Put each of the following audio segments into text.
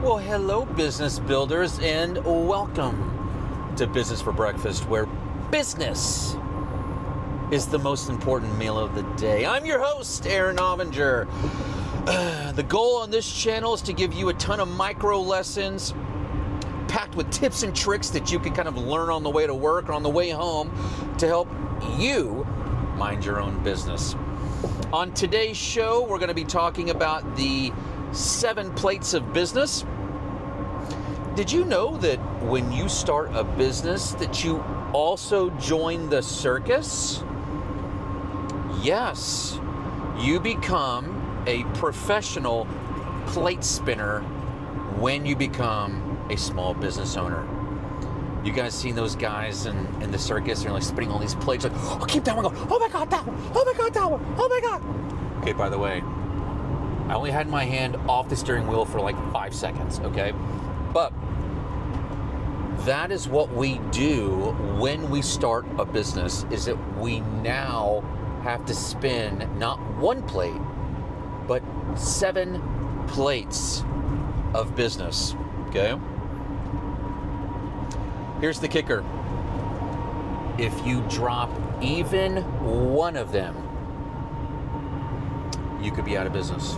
Well, hello, business builders, and welcome to Business for Breakfast, where business is the most important meal of the day. I'm your host, Aaron Ovinger. The goal on this channel is to give you a ton of micro lessons packed with tips and tricks that you can kind of learn on the way to work or on the way home to help you mind your own business. On today's show, we're going to be talking about the 7 plates of business. Did you know that when you start a business that you also join the circus? Yes, you become a professional plate spinner when you become a small business owner. You guys seen those guys in the circus? They're like spinning all these plates, like, oh, keep that one going. Oh my God, that one. Oh my God, that one. Oh my God. Okay, by the way, I only had my hand off the steering wheel for like 5 seconds, okay? But that is what we do when we start a business, is that we now have to spin not one plate, but 7 plates of business, okay? Here's the kicker. If you drop even one of them, you could be out of business.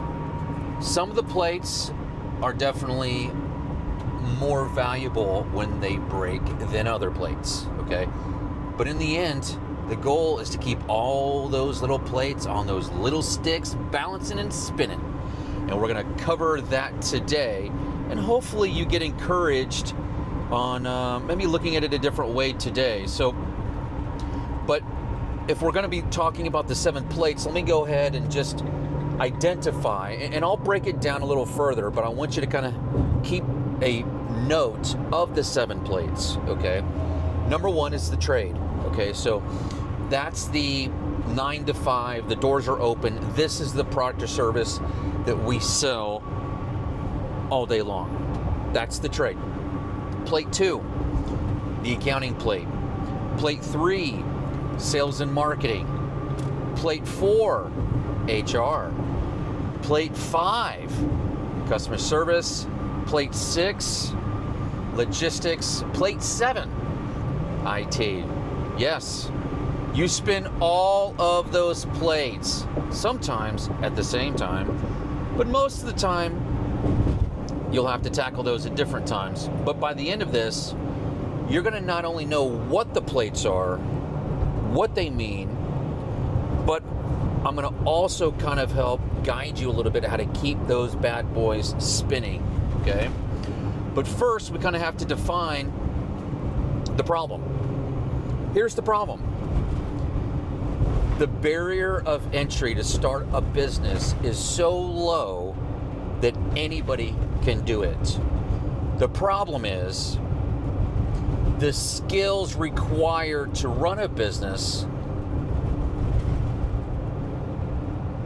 Some of the plates are definitely more valuable when they break than other plates, okay? But in the end, the goal is to keep all those little plates on those little sticks balancing and spinning. And we're gonna cover that today, and hopefully you get encouraged on maybe looking at it a different way today. But if we're gonna be talking about the 7 plates, let me go ahead and just identify, and I'll break it down a little further, but I want you to kind of keep a note of the 7 plates, okay? Number 1 is the trade, okay? So that's the 9 to 5, the doors are open. This is the product or service that we sell all day long. That's the trade. Plate 2, the accounting plate. Plate 3, sales and marketing. Plate 4, HR. Plate 5, customer service. Plate 6, logistics. Plate 7, IT. Yes, you spin all of those plates, sometimes at the same time, but most of the time, you'll have to tackle those at different times. But by the end of this, you're gonna not only know what the plates are, what they mean, but I'm gonna also kind of help guide you a little bit how to keep those bad boys spinning, okay? But first, we kind of have to define the problem. Here's the problem. The barrier of entry to start a business is so low that anybody can do it. The problem is the skills required to run a business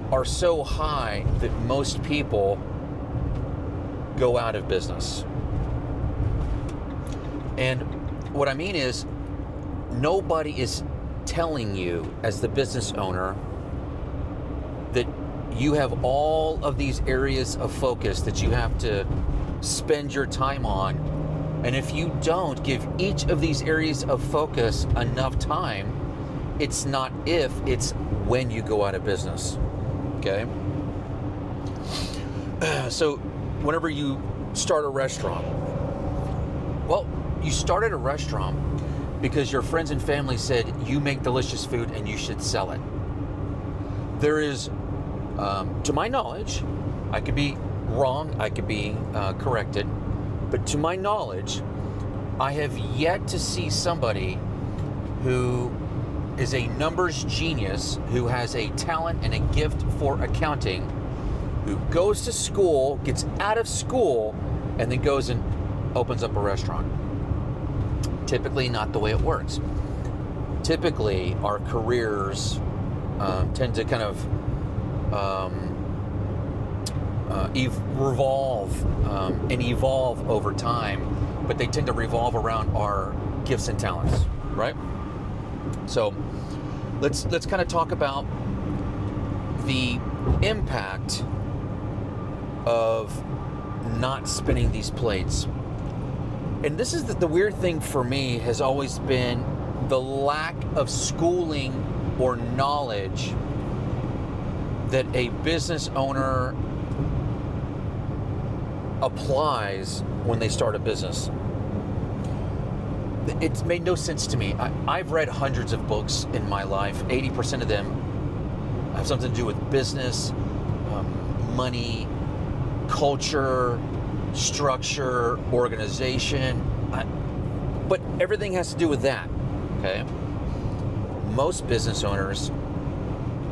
are so high that most people go out of business. And what I mean is, nobody is telling you as the business owner that you have all of these areas of focus that you have to spend your time on. And if you don't give each of these areas of focus enough time, it's not if, it's when you go out of business. Okay? So whenever you start a restaurant, well, you started a restaurant because your friends and family said you make delicious food and you should sell it. There is, to my knowledge, I could be wrong, I could be corrected, but to my knowledge, I have yet to see somebody who is a numbers genius, who has a talent and a gift for accounting, who goes to school, gets out of school, and then goes and opens up a restaurant. Typically not the way it works. Typically, our careers tend to kind of revolve and evolve over time, but they tend to revolve around our gifts and talents, right? So let's kind of talk about the impact of not spinning these plates. And this is the weird thing for me has always been the lack of schooling or knowledge that a business owner applies when they start a business. It's made no sense to me. I've read hundreds of books in my life. 80% of them have something to do with business, money, culture, structure, organization. But everything has to do with that, okay? Most business owners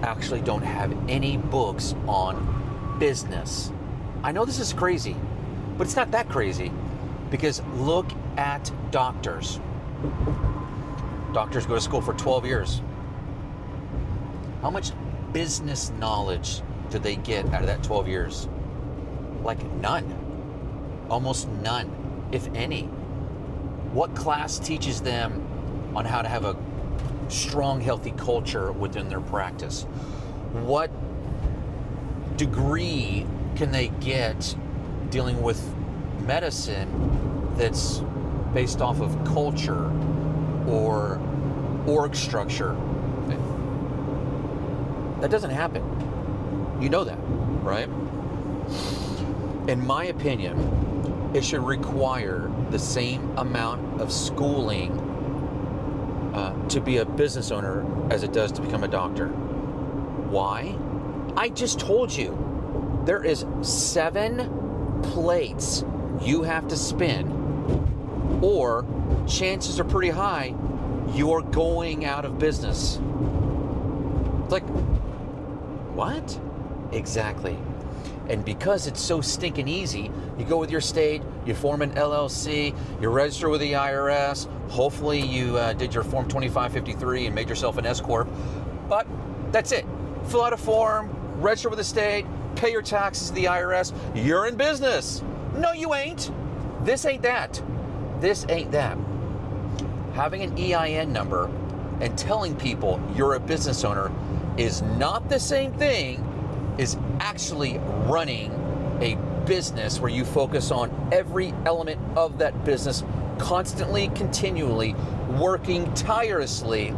actually don't have any books on business. I know this is crazy, but it's not that crazy, because look at doctors. Doctors go to school for 12 years. How much business knowledge do they get out of that 12 years? Like none. Almost none, if any. What class teaches them on how to have a strong, healthy culture within their practice? What degree can they get dealing with medicine that's based off of culture or org structure? That doesn't happen. You know that, right? In my opinion, it should require the same amount of schooling to be a business owner as it does to become a doctor. Why? I just told you, there is 7 plates you have to spin, or chances are pretty high you're going out of business. It's like, what? Exactly. And because it's so stinking easy, you go with your state, you form an LLC, you register with the IRS, hopefully you did your Form 2553 and made yourself an S-Corp, but that's it. Fill out a form, register with the state, pay your taxes to the IRS, you're in business. No, you ain't. This ain't that. This ain't that. Having an EIN number and telling people you're a business owner is not the same thing as actually running a business where you focus on every element of that business, constantly, continually, working tirelessly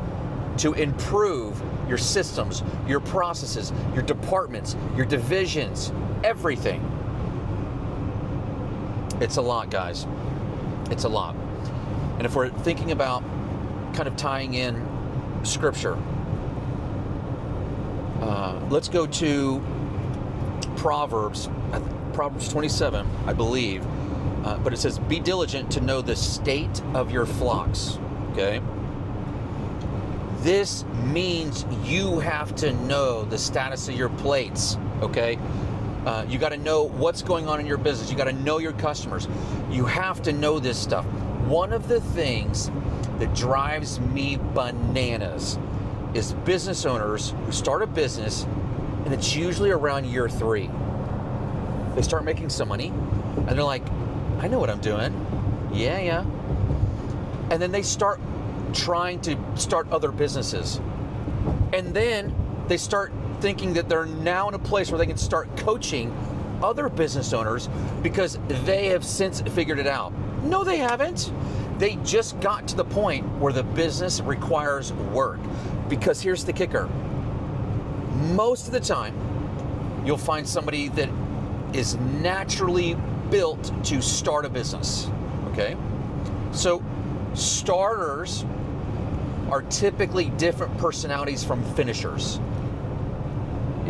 to improve your systems, your processes, your departments, your divisions, everything. It's a lot, guys. It's a lot. And if we're thinking about kind of tying in scripture, let's go to Proverbs 27, I believe. But it says, be diligent to know the state of your flocks, okay? This means you have to know the status of your plates, okay? You got to know what's going on in your business. You got to know your customers. You have to know this stuff. One of the things that drives me bananas is business owners who start a business, and it's usually around year 3. They start making some money, and they're like, I know what I'm doing. Yeah. And then they start trying to start other businesses. And then they start thinking that they're now in a place where they can start coaching other business owners because they have since figured it out. No, they haven't. They just got to the point where the business requires work. Because here's the kicker. Most of the time, you'll find somebody that is naturally built to start a business, okay? So starters are typically different personalities from finishers.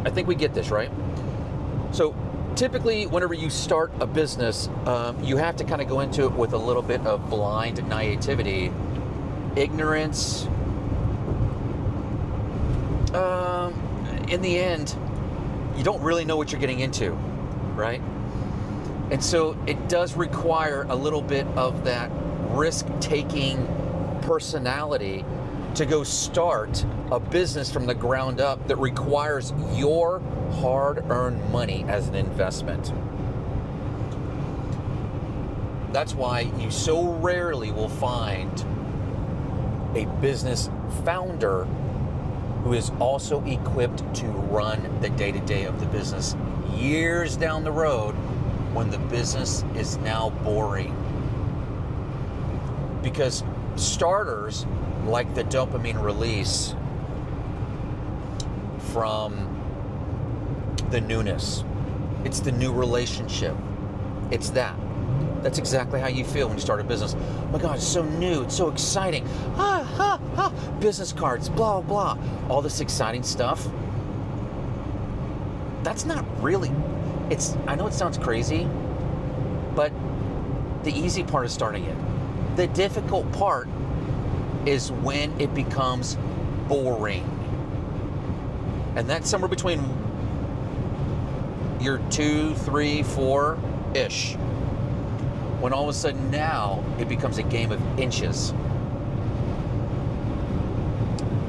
I think we get this, right? So typically, whenever you start a business, you have to kind of go into it with a little bit of blind naivety, ignorance. In the end, you don't really know what you're getting into, right? And so it does require a little bit of that risk-taking personality to go start a business from the ground up that requires your hard-earned money as an investment. That's why you so rarely will find a business founder who is also equipped to run the day-to-day of the business years down the road when the business is now boring. Because starters like the dopamine release from the newness. It's the new relationship. It's that. That's exactly how you feel when you start a business. Oh my God, it's so new. It's so exciting. Business cards, blah, blah. All this exciting stuff. That's not really, I know it sounds crazy, but the easy part is starting it. The difficult part is when it becomes boring. And that's somewhere between year 2, 3, 4-ish. When all of a sudden now it becomes a game of inches.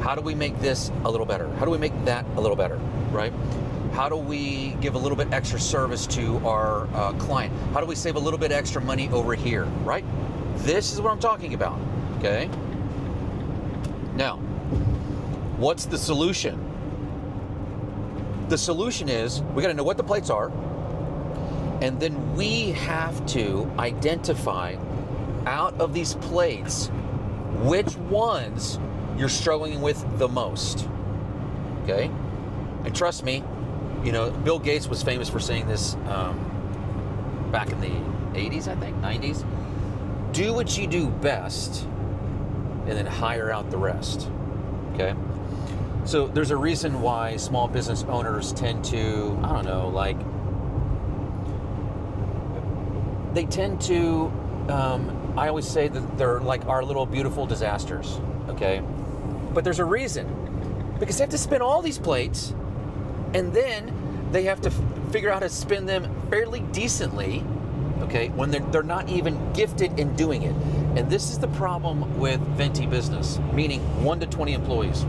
How do we make this a little better? How do we make that a little better, right? How do we give a little bit extra service to our client? How do we save a little bit extra money over here, right? This is what I'm talking about, okay? Now, what's the solution? The solution is we got to know what the plates are, and then we have to identify out of these plates which ones you're struggling with the most, okay? And trust me, you know, Bill Gates was famous for saying this back in the 80s, I think, 90s. Do what you do best and then hire out the rest, okay? So there's a reason why small business owners tend to, I don't know, like, they tend to, I always say that they're like our little beautiful disasters, okay? But there's a reason, because they have to spin all these plates, and then they have to figure out how to spin them fairly decently, okay, when they're not even gifted in doing it. And this is the problem with Venti business, meaning 1 to 20 employees.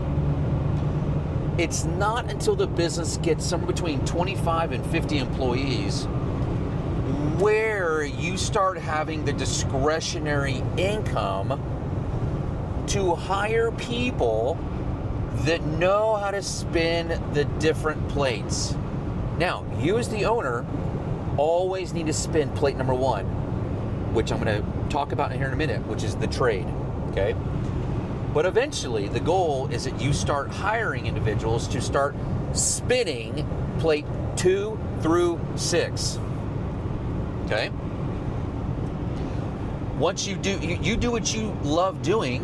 It's not until the business gets somewhere between 25 and 50 employees where you start having the discretionary income to hire people that know how to spin the different plates. Now, you as the owner always need to spin plate number 1, which I'm going to talk about here in a minute, which is the trade, okay? But eventually, the goal is that you start hiring individuals to start spinning plate 2 through 6, okay? Once you do, you do what you love doing,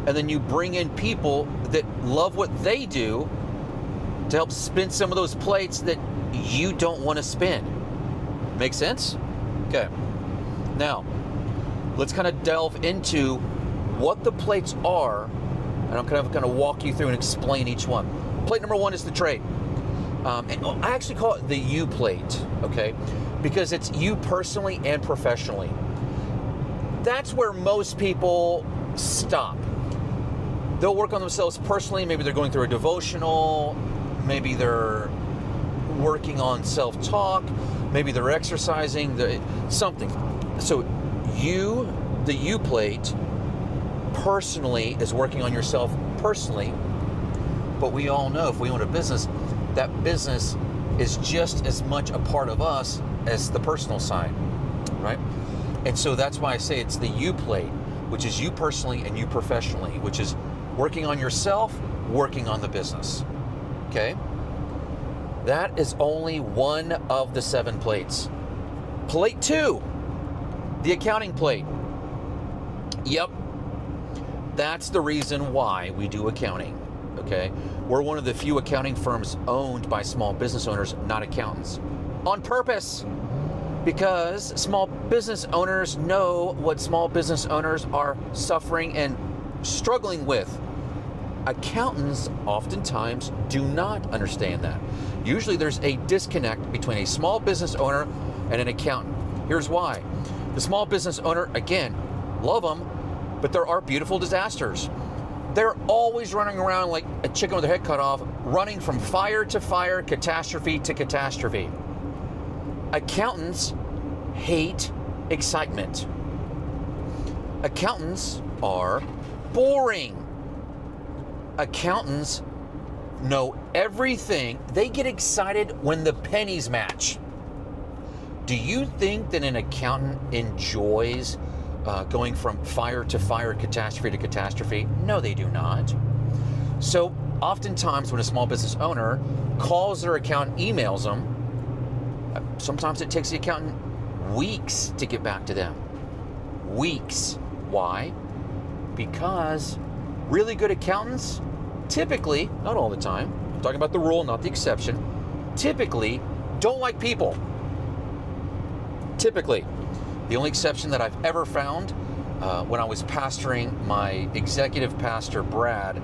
and then you bring in people that love what they do to help spin some of those plates that you don't want to spin. Make sense? Okay. Now, let's kind of delve into what the plates are, and I'm kind of going to walk you through and explain each one. Plate number 1 is the trade. And I actually call it the you plate, okay? Because it's you personally and professionally. That's where most people stop. They'll work on themselves personally. Maybe they're going through a devotional. Maybe they're working on self-talk. Maybe they're exercising, something. So you, the you plate, personally is working on yourself personally. But we all know if we own a business, that business is just as much a part of us as the personal side, right? And so that's why I say it's the you plate, which is you personally and you professionally, which is working on yourself, working on the business, okay? That is only one of the 7 plates. Plate 2, the accounting plate. Yep, that's the reason why we do accounting, okay? We're one of the few accounting firms owned by small business owners, not accountants. On purpose, because small business owners know what small business owners are suffering and struggling with. Accountants oftentimes do not understand that. Usually there's a disconnect between a small business owner and an accountant. Here's why. The small business owner, again, love them, but there are beautiful disasters. They're always running around like a chicken with their head cut off, running from fire to fire, catastrophe to catastrophe. Accountants hate excitement. Accountants are boring. Accountants know everything. They get excited when the pennies match. Do you think that an accountant enjoys going from fire to fire, catastrophe to catastrophe? No, they do not. So oftentimes when a small business owner calls their accountant, emails them, sometimes it takes the accountant weeks to get back to them. Weeks. Why? Because really good accountants typically, not all the time, I'm talking about the rule, not the exception, typically don't like people. Typically. The only exception that I've ever found when I was pastoring my executive pastor, Brad,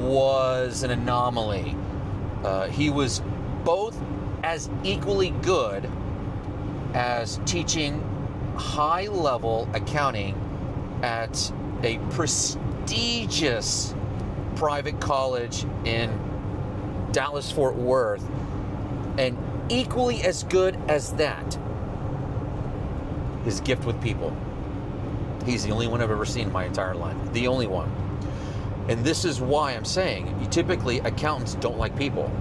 was an anomaly. He was both as equally good as teaching high-level accounting at a prestigious private college in Dallas-Fort Worth, and equally as good as that, his gift with people. He's the only one I've ever seen in my entire life. The only one. And this is why I'm saying, typically accountants don't like people.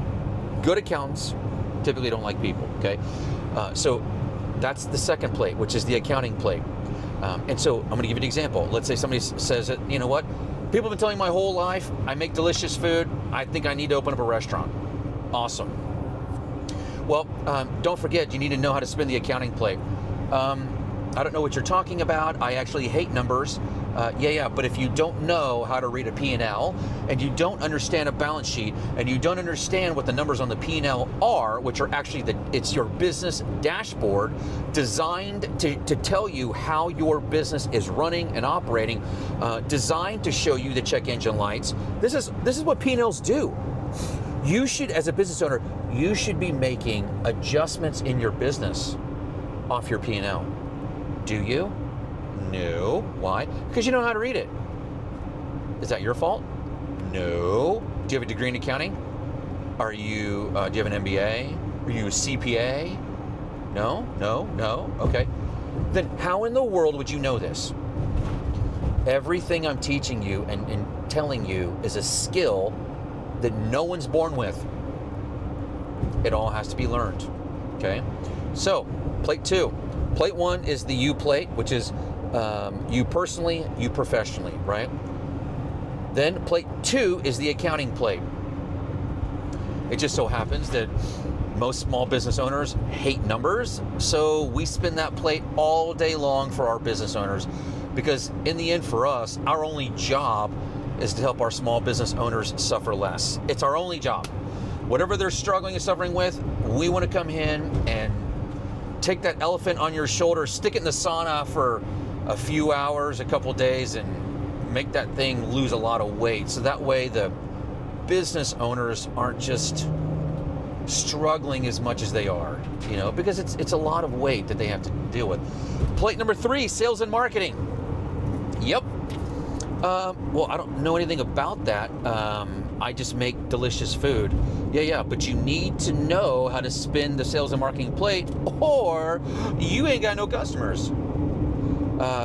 Good accountants typically don't like people, okay? So that's the second plate, which is the accounting plate. And so I'm gonna give you an example. Let's say somebody says that, you know what? People have been telling me my whole life, I make delicious food. I think I need to open up a restaurant. Awesome. Well, don't forget, you need to know how to spin the accounting plate. I don't know what you're talking about. I actually hate numbers. But if you don't know how to read a P&L, and you don't understand a balance sheet, and you don't understand what the numbers on the P&L are, which are actually it's your business dashboard designed to tell you how your business is running and operating, designed to show you the check engine lights. This is what P&Ls do. You should, as a business owner, you should be making adjustments in your business off your P&L. Do you? No. Why? Because you know how to read it. Is that your fault? No. Do you have a degree in accounting? Do you have an MBA? Are you a CPA? No. Okay. Then how in the world would you know this? Everything I'm teaching you and telling you is a skill that no one's born with. It all has to be learned. Okay? So, plate 2. Plate 1 is the you plate, which is you personally, you professionally, right? Then plate 2 is the accounting plate. It just so happens that most small business owners hate numbers, so we spin that plate all day long for our business owners, because in the end for us, our only job is to help our small business owners suffer less. It's our only job. Whatever they're struggling and suffering with, we want to come in and take that elephant on your shoulder, stick it in the sauna for a few hours, a couple days, and make that thing lose a lot of weight. So that way the business owners aren't just struggling as much as they are, because it's a lot of weight that they have to deal with. Plate number 3, sales and marketing. Yep. Well, I don't know anything about that. I just make delicious food. Yeah, but you need to know how to spin the sales and marketing plate, or you ain't got no customers.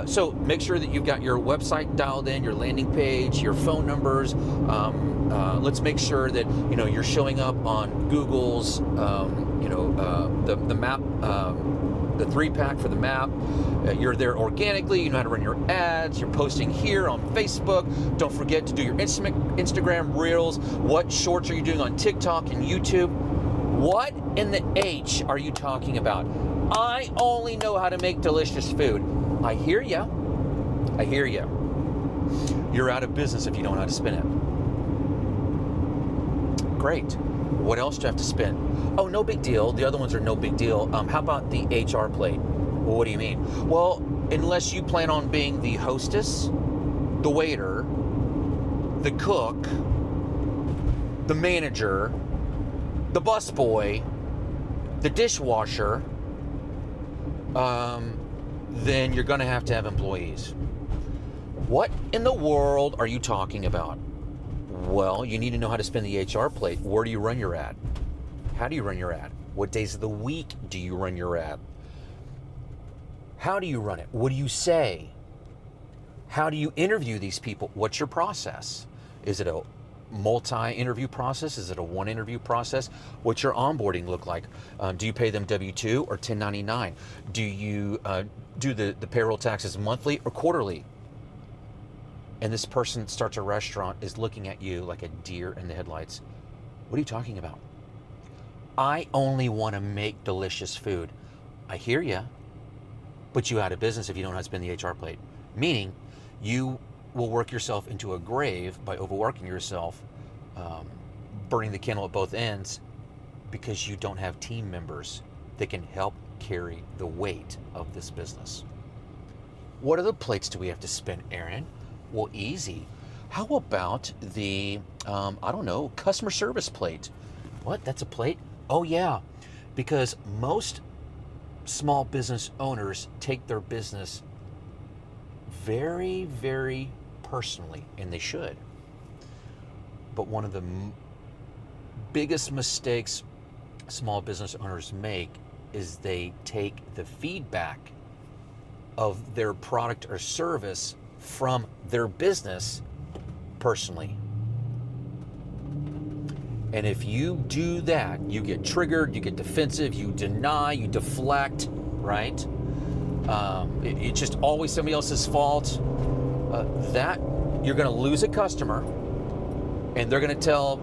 So make sure that you've got your website dialed in, your landing page, your phone numbers. Let's make sure that you're showing up on Google's, the map, the 3-pack for the map. You're there organically. You know how to run your ads. You're posting here on Facebook. Don't forget to do your Instagram Reels. What shorts are you doing on TikTok and YouTube? What in the H are you talking about? I only know how to make delicious food. I hear ya. You're out of business if you don't know how to spin it. Great. What else do you have to spin? Oh, no big deal. The other ones are no big deal. How about the HR plate? Well, what do you mean? Well, unless you plan on being the hostess, the waiter, the cook, the manager, the busboy, the dishwasher, then you're going to have employees. What in the world are you talking about? Well, you need to know how to spin the HR plate. Where do you run your ad? How do you run your ad? What days of the week do you run your ad? How do you run it? What do you say? How do you interview these people? What's your process? Is it a multi-interview process? Is it a one interview process? What's your onboarding look like? Do you pay them W-2 or 1099? Do you do the payroll taxes monthly or quarterly? And this person starts a restaurant, is looking at you like a deer in the headlights. What are you talking about? I only want to make delicious food. I hear you, but you out of business if you don't know how to spin the HR plate. Meaning, you will work yourself into a grave by overworking yourself, burning the candle at both ends, because you don't have team members that can help carry the weight of this business. What other plates do we have to spin, Aaron? Well, easy. How about the, I don't know, customer service plate? What? That's a plate? Oh, yeah. Because most small business owners take their business very, very personally, and they should. But one of the biggest mistakes small business owners make is they take the feedback of their product or service from their business personally. And if you do that, you get triggered, you get defensive, you deny, you deflect, right? It's just always somebody else's fault. That you're going to lose a customer, and they're going to tell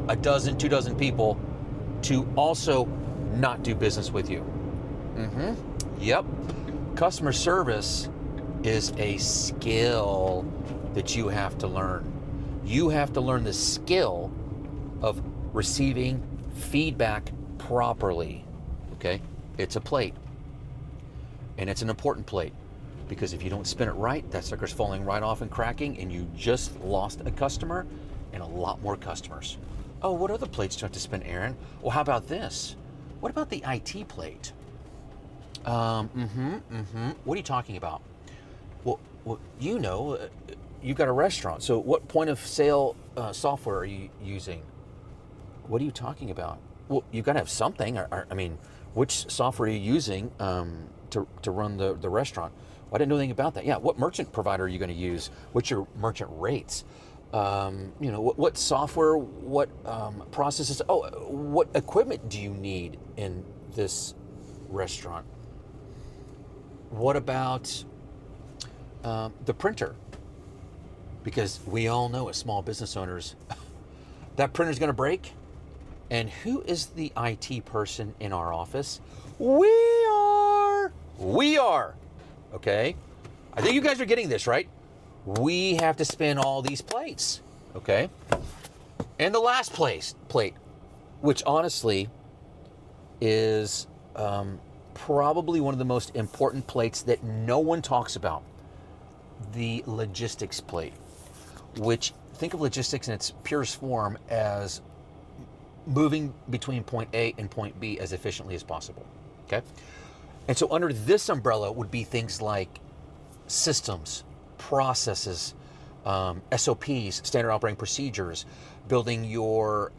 a dozen, 2 dozen people to also not do business with you. Yep. Customer service is a skill that you have to learn. You have to learn the skill of receiving feedback properly. Okay? It's a plate. And it's an important plate, because if you don't spin it right, that sucker's falling right off and cracking, and you just lost a customer and a lot more customers. Oh, what other plates do you have to spin, Aaron? Well, how about this? What about the IT plate? What are you talking about? Well, you know, you've got a restaurant. So what point of sale software are you using? What are you talking about? Well, you've got to have something. I mean, which software are you using to run the restaurant? Well, I didn't know anything about that. Yeah, what merchant provider are you going to use? What's your merchant rates? You know, what software, what processes? Oh, what equipment do you need in this restaurant? What about the printer? Because we all know as small business owners, that printer's going to break. And who is the IT person in our office? We are. Okay? I think you guys are getting this, right? We have to spin all these plates. Okay? And the last plate, which honestly is probably one of the most important plates that no one talks about, the logistics plate, which, think of logistics in its purest form as moving between point A and point B as efficiently as possible. Okay? And so under this umbrella would be things like systems, processes, SOPs, standard operating procedures, building your,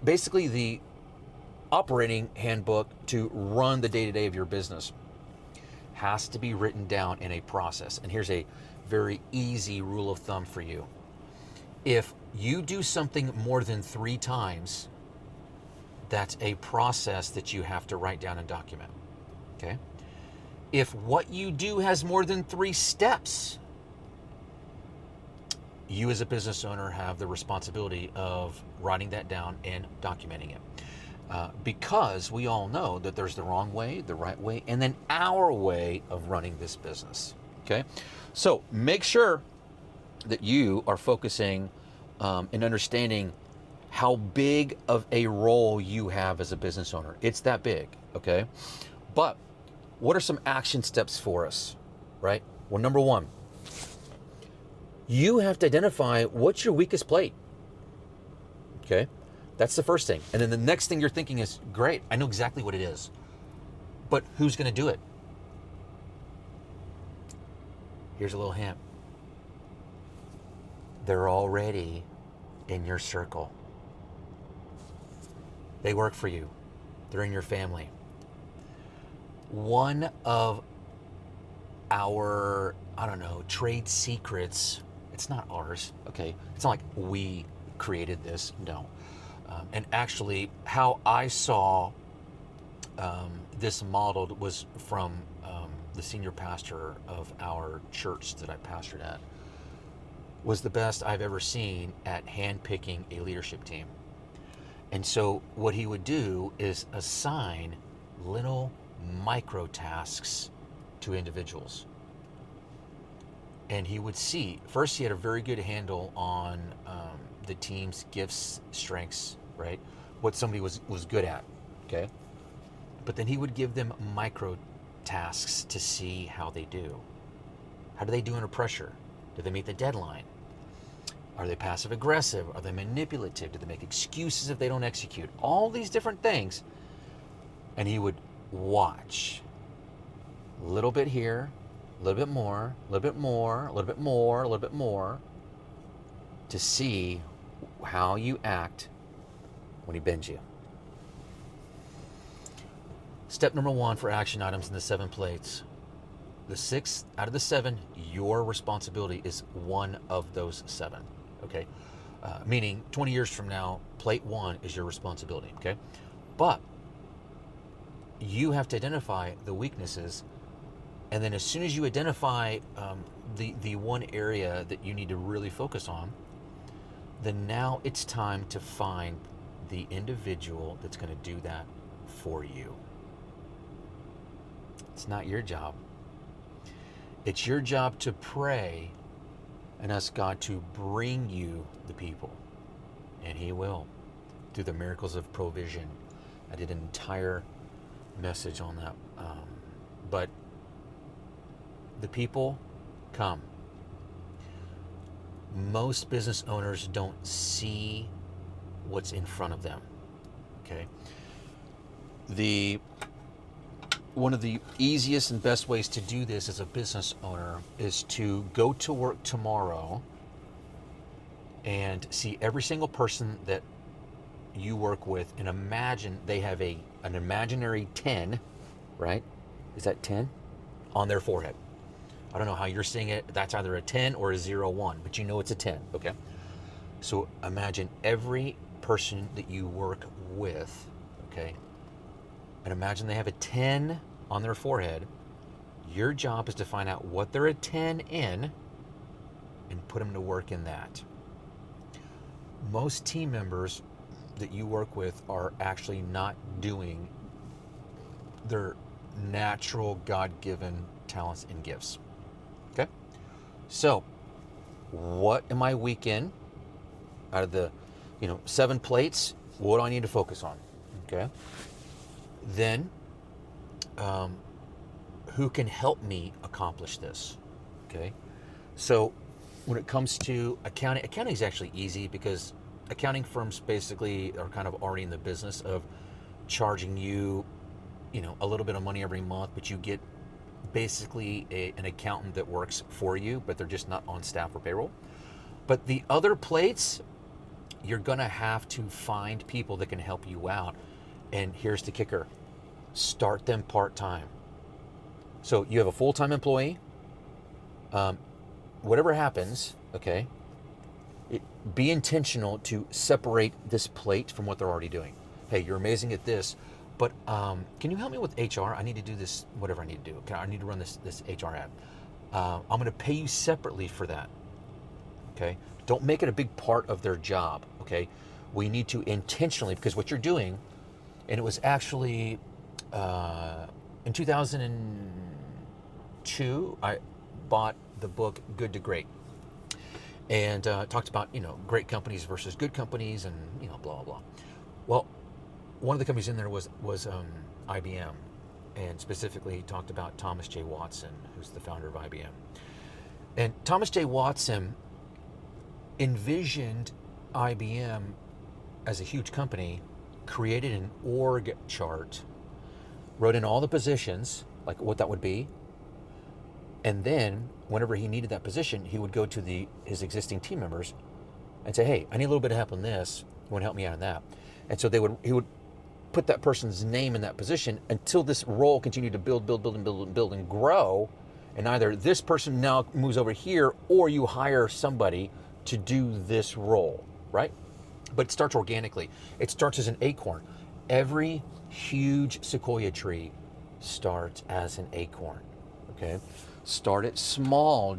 basically the operating handbook to run the day-to-day of your business. Has to be written down in a process. And here's a very easy rule of thumb for you. If you do something more than 3 times, that's a process that you have to write down and document. Okay? If what you do has more than 3 steps, you as a business owner have the responsibility of writing that down and documenting it. Because we all know that there's the wrong way, the right way, and then our way of running this business. Okay? So make sure that you are focusing and understanding how big of a role you have as a business owner. It's that big, okay? But what are some action steps for us, right? Well, number 1, you have to identify what's your weakest plate, okay? That's the first thing. And then the next thing you're thinking is, great, I know exactly what it is, but who's going to do it? Here's a little hint. They're already in your circle. They work for you. They're in your family. One of our, trade secrets, it's not ours, okay? It's not like we created this. No. And actually, how I saw this modeled was from the senior pastor of our church that I pastored at, was the best I've ever seen at handpicking a leadership team. And so what he would do is assign little micro tasks to individuals. And he would see, first he had a very good handle on the team's gifts, strengths, right? What somebody was good at, okay? But then he would give them micro tasks to see how they do. How do they do under pressure? Do they meet the deadline? Are they passive aggressive? Are they manipulative? Do they make excuses if they don't execute? All these different things. And he would watch. A little bit here, a little bit more, a little bit more, a little bit more, a little bit more, to see how you act when he bends you. Step number 1 for action items in the 7 plates. The 6 out of the 7, your responsibility is one of those 7. Okay? Meaning 20 years from now, plate 1 is your responsibility. Okay? But you have to identify the weaknesses, and then as soon as you identify the one area that you need to really focus on, then now it's time to find the individual that's going to do that for you. It's not your job. It's your job to pray and ask God to bring you the people. And He will, through the miracles of provision. I did an entire message on that. But the people come. Most business owners don't see what's in front of them. Okay? One of the easiest and best ways to do this as a business owner is to go to work tomorrow and see every single person that you work with and imagine they have an imaginary 10, right? Is that 10? On their forehead. I don't know how you're seeing it. That's either a 10 or a 0-1, but you know it's a 10, okay? So imagine every person that you work with, okay? And imagine they have a 10 on their forehead. Your job is to find out what they're a 10 in and put them to work in that. Most team members that you work with are actually not doing their natural God-given talents and gifts. Okay? So, what am I weak in? Out of the 7 plates, what do I need to focus on? Okay? Then, who can help me accomplish this? Okay? So, when it comes to accounting is actually easy because accounting firms basically are kind of already in the business of charging you, a little bit of money every month, but you get basically an accountant that works for you, but they're just not on staff or payroll. But the other plates, you're going to have to find people that can help you out. And here's the kicker. Start them part-time. So you have a full-time employee. Whatever happens, okay, be intentional to separate this plate from what they're already doing. Hey, you're amazing at this, but can you help me with HR? I need to do this, whatever I need to do. I need to run this HR ad. I'm going to pay you separately for that. Okay? Don't make it a big part of their job. Okay? We need to intentionally, because what you're doing, and it was actually in 2002, I bought the book Good to Great, and talked about great companies versus good companies, and blah blah blah. Well, one of the companies in there was IBM, and specifically he talked about Thomas J. Watson, who's the founder of IBM. And Thomas J. Watson envisioned IBM as a huge company, created an org chart, wrote in all the positions, like what that would be, and then whenever he needed that position, he would go to his existing team members and say, hey, I need a little bit of help on this. You want to help me out on that? And so he would put that person's name in that position until this role continued to build and grow. And either this person now moves over here or you hire somebody to do this role, right? But it starts organically. It starts as an acorn. Every huge sequoia tree starts as an acorn. Okay? Start it small.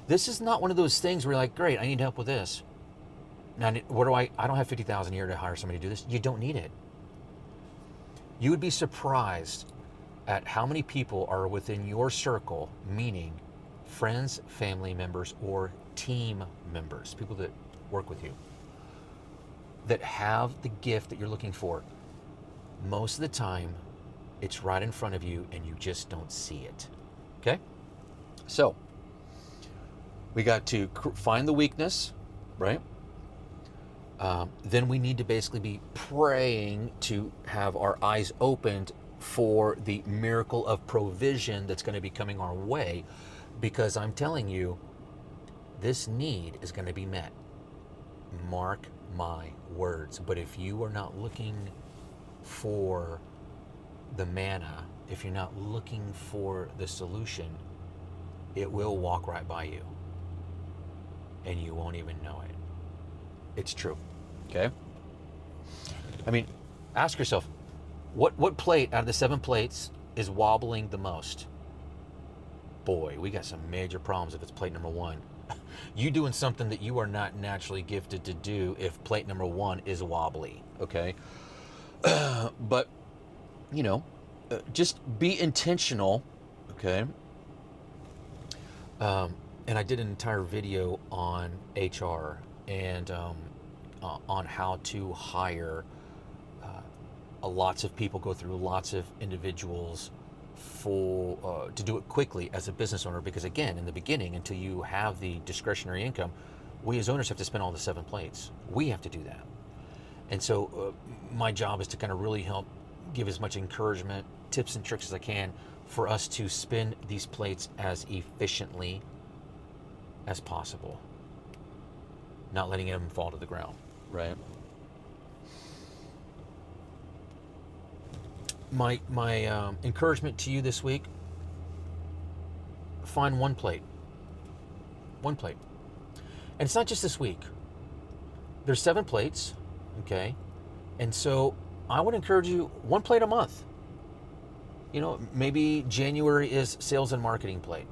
This is not one of those things where you're like, great, I need help with this. Now, what do I don't have 50,000 a year to hire somebody to do this. You don't need it. You would be surprised at how many people are within your circle, meaning friends, family members, or team members, people that work with you, that have the gift that you're looking for. Most of the time, it's right in front of you and you just don't see it. Okay? So, we got to find the weakness, right? Then we need to basically be praying to have our eyes opened for the miracle of provision that's going to be coming our way, because I'm telling you, this need is going to be met. Mark my words. But if you are not looking for the manna, if you're not looking for the solution, it will walk right by you and you won't even know it. It's true. Okay? I mean, ask yourself, what plate out of the 7 plates is wobbling the most? Boy, we got some major problems if it's plate number 1. You doing something that you are not naturally gifted to do if plate number 1 is wobbly, okay? But, you know, just be intentional, okay? And I did an entire video on HR and on how to hire lots of people, go through lots of individuals to do it quickly as a business owner, because again, in the beginning, until you have the discretionary income, we as owners have to spin all the 7 plates. We have to do that. And so my job is to kind of really help give as much encouragement, tips and tricks as I can for us to spin these plates as efficiently as possible, not letting them fall to the ground, right? My encouragement to you this week: find one plate. One plate. And it's not just this week. There's 7 plates, okay? And so I would encourage you, 1 plate a month. You know, maybe January is sales and marketing plate.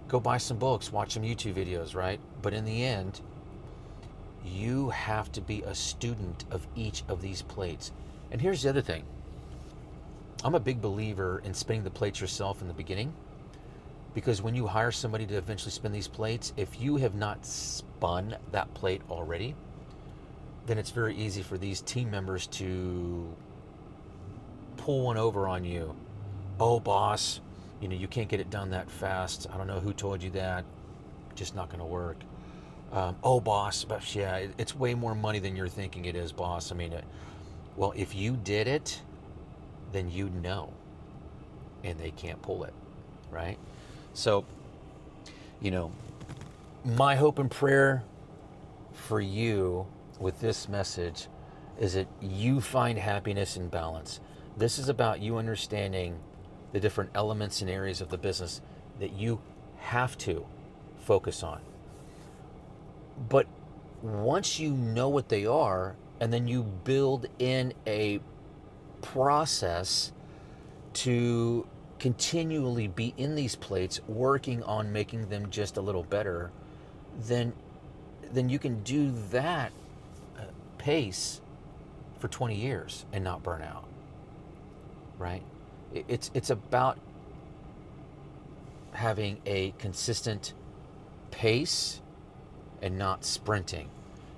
Go buy some books, watch some YouTube videos, right? But in the end, you have to be a student of each of these plates. And here's the other thing. I'm a big believer in spinning the plates yourself in the beginning, because when you hire somebody to eventually spin these plates, if you have not spun that plate already, then it's very easy for these team members to pull one over on you. Oh, boss, you know, you can't get it done that fast. I don't know who told you that. Just not going to work. Oh, boss, but yeah, it's way more money than you're thinking it is, boss. I mean, well, if you did it, then you know, and they can't pull it, right? So, you know, my hope and prayer for you with this message is that you find happiness and balance. This is about you understanding the different elements and areas of the business that you have to focus on. But once you know what they are, and then you build in a process to continually be in these plates, working on making them just a little better, then you can do that pace for 20 years and not burn out, right? It's about having a consistent pace and not sprinting.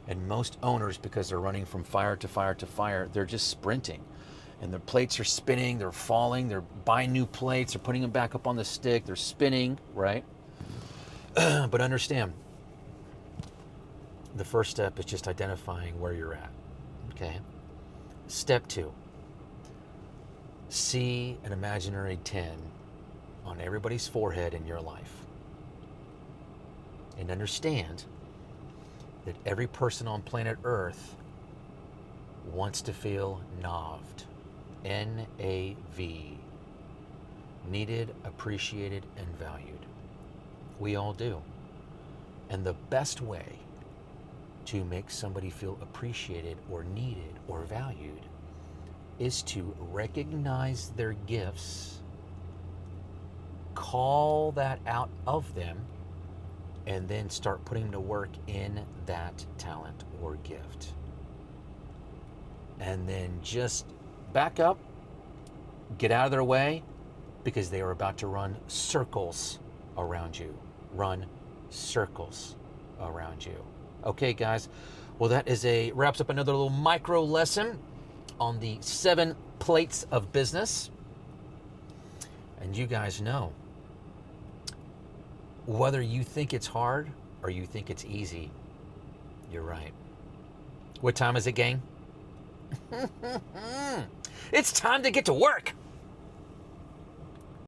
And most owners, because they're running from fire to fire to fire, they're just sprinting. And their plates are spinning, they're falling, they're buying new plates, they're putting them back up on the stick, they're spinning, right? But understand, the first step is just identifying where you're at, okay? Step 2, see an imaginary 10 on everybody's forehead in your life. And understand that every person on planet Earth wants to feel NAV'd. N-A-V. Needed, appreciated, and valued. We all do. And the best way to make somebody feel appreciated or needed or valued is to recognize their gifts, call that out of them, and then start putting to work in that talent or gift. And then just back up, get out of their way, because they are about to run circles around you. Run circles around you. Okay, guys. Well, that wraps up another little micro lesson on the 7 plates of business. And you guys know, whether you think it's hard or you think it's easy, you're right. What time is it, gang? It's time to get to work.